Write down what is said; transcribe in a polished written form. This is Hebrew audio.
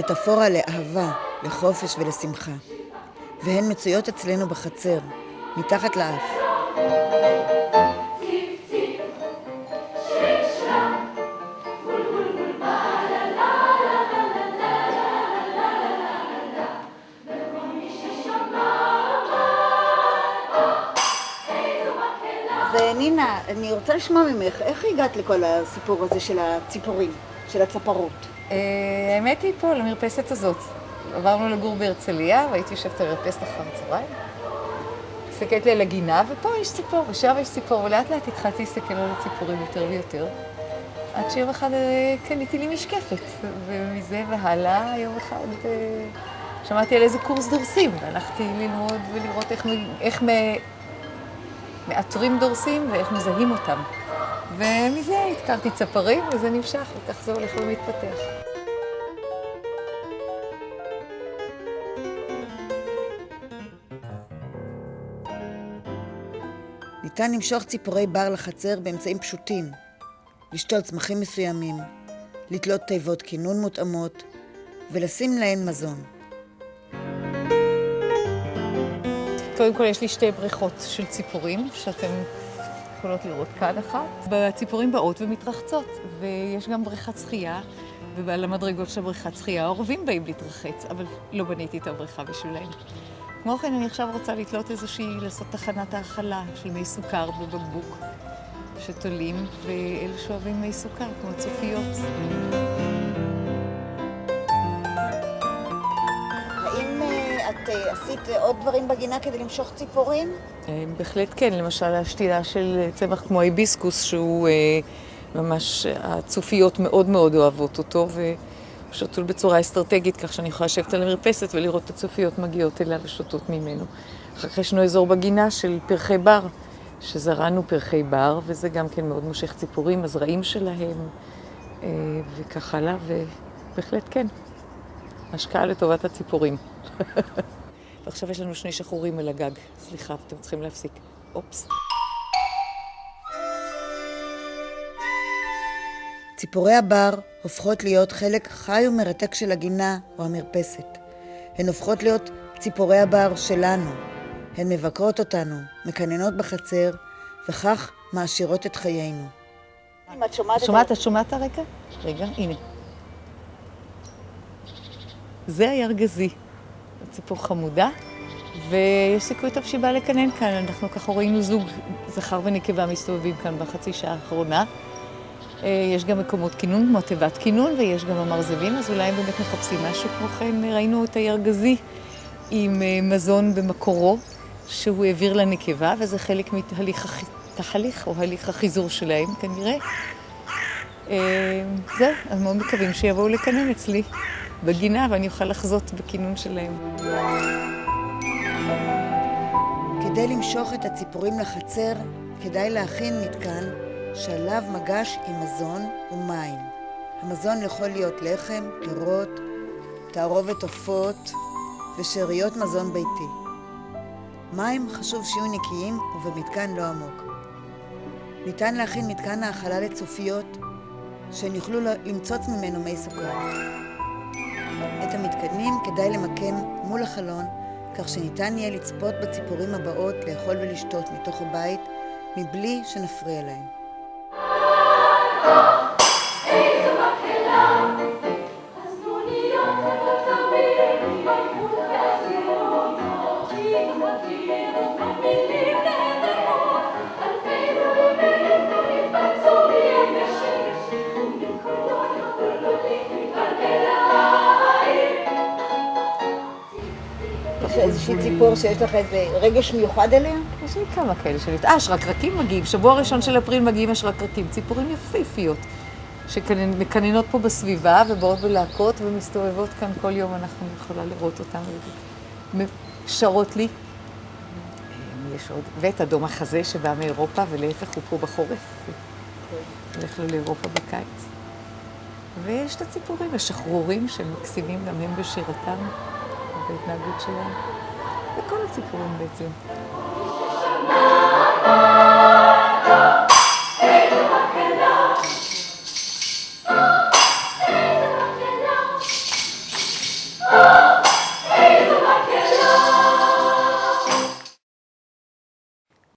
מטאפורה לאהבה, לחופש ולשמחה. והן מצויות אצלנו בחצר, מתחת לאף. אז נינה, אני רוצה לשמוע ממך, איך הגעת לכל הסיפור הזה של הציפורים, של הצפרות? האמת היא פה, למרפסת הזאת. עברנו לגור בהרצליה, והייתי יושבת על מרפסת אחר הצהריים. הסתכלתי על הגינה, ופה יש ציפור, ושם יש ציפור, ולאט לאט התחלתי להסתכל על הציפורים יותר ויותר. עד שיום אחד קניתי לי משקפת, ומזה והלאה יום אחד שמעתי על איזה קורס דורסים, והלכתי ללמוד ולראות איך מאתרים דורסים ואיך מזהים אותם. ומזה התקרתי צפרים, וזה נמשך, וכך זה הולך ומתפתח. ניתן למשוך ציפורי בר לחצר באמצעים פשוטים, לשתול צמחים מסוימים, לתלות תיבות כינון מותאמות ולשים להן מזון. קודם כל יש לי שתי בריכות של ציפורים שאתם יכולות לראות כאן אחת. בציפורים באות ומתרחצות, ויש גם בריכת שחייה, ובעל המדרגות של בריכת שחייה עורבים באים להתרחץ, אבל לא בניתי את הבריכה בשבילהם. כמו כן אני עכשיו רוצה לתלות לעשות תחנת האכלה של מי סוכר בבקבוק שתולים, ואלה שאוהבים מי סוכר כמו צופיות. האם את עשית עוד דברים בגינה כדי למשוך ציפורים? בהחלט כן, למשל השתילה של צמח כמו ההיביסקוס, שהוא ממש, הצופיות מאוד מאוד אוהבות אותו, ושתול בצורה אסטרטגית, כך שאני יכולה לשבת על המרפסת ולראות את הצופיות מגיעות אליו ושותות ממנו. אחר כך ישנו אזור בגינה של פרחי בר, שזרענו פרחי בר, וזה גם כן מאוד מושך ציפורים, הזרעים שלהם, וכך הלאה, ובהחלט כן. השקעה לטובת הציפורים. ועכשיו יש לנו שני שחורים על הגג. סליחה, אתם צריכים להפסיק. אופס. ציפורי הבר הופכות להיות חלק חי ומרתק של הגינה או המרפסת. הן הופכות להיות ציפורי הבר שלנו. הן מבקרות אותנו, מקננות בחצר, וכך מעשירות את חיינו. את שומעת הרקע? רגע, הנה. זה הירגזי. ציפור חמודה, ויש סיכוי טוב שהיא באה לקנן כאן. אנחנו ככה ראינו זוג זכר ונקבה מסתובבים כאן בחצי שעה האחרונה. יש גם מקומות כינון, כמו תיבת כינון, ויש גם המרזבים, אז אולי הם באמת מחפשים משהו. כמו כן ראינו את הירגזי עם מזון במקורו, שהוא העביר לנקבה, וזה חלק מתהליך או הליך החיזור שלהם כנראה. זהו, אז מאוד מקווים שיבואו לקנן אצלי בגינה, ואני אוכל לחזות בכינון שלהם. כדי למשוך את הציפורים לחצר, כדאי להכין מתקן שעליו מגש עם מזון ומים. המזון יכול להיות לחם, פירות, תערובת עופות ושאריות מזון ביתי. מים חשוב שיהיו נקיים ובמתקן לא עמוק. ניתן להכין מתקן האכלה לצופיות שהן יוכלו למצוץ ממנו מי סוכר. את המתקנים כדאי למקם מול החלון, כך שניתן יהיה לצפות בציפורים הבאות לאכול ולשתות מתוך הבית, מבלי שנפריע להם. יש איזושהי ציפור שיש לך איזה רגש מיוחד אליה? יש לי כמה כאלה שלי. שרקרקים מגיעים. שבוע ראשון של אפריל מגיעים השרקרקים. ציפורים יפהפיות שמקננות פה בסביבה ובאות בלהקות ומסתובבות כאן כל יום. אנחנו יכולה לראות אותן ושרות לי. יש עוד. ואת אדום החזה שבא מאירופה, ולהפך הוא פה בחורף. הולך לו לאירופה בקיץ. ויש את הציפורים, השחרורים שמקסימים גם הם בשירתם. בהתנהגות שלהם, וכל הציפורים בעצם.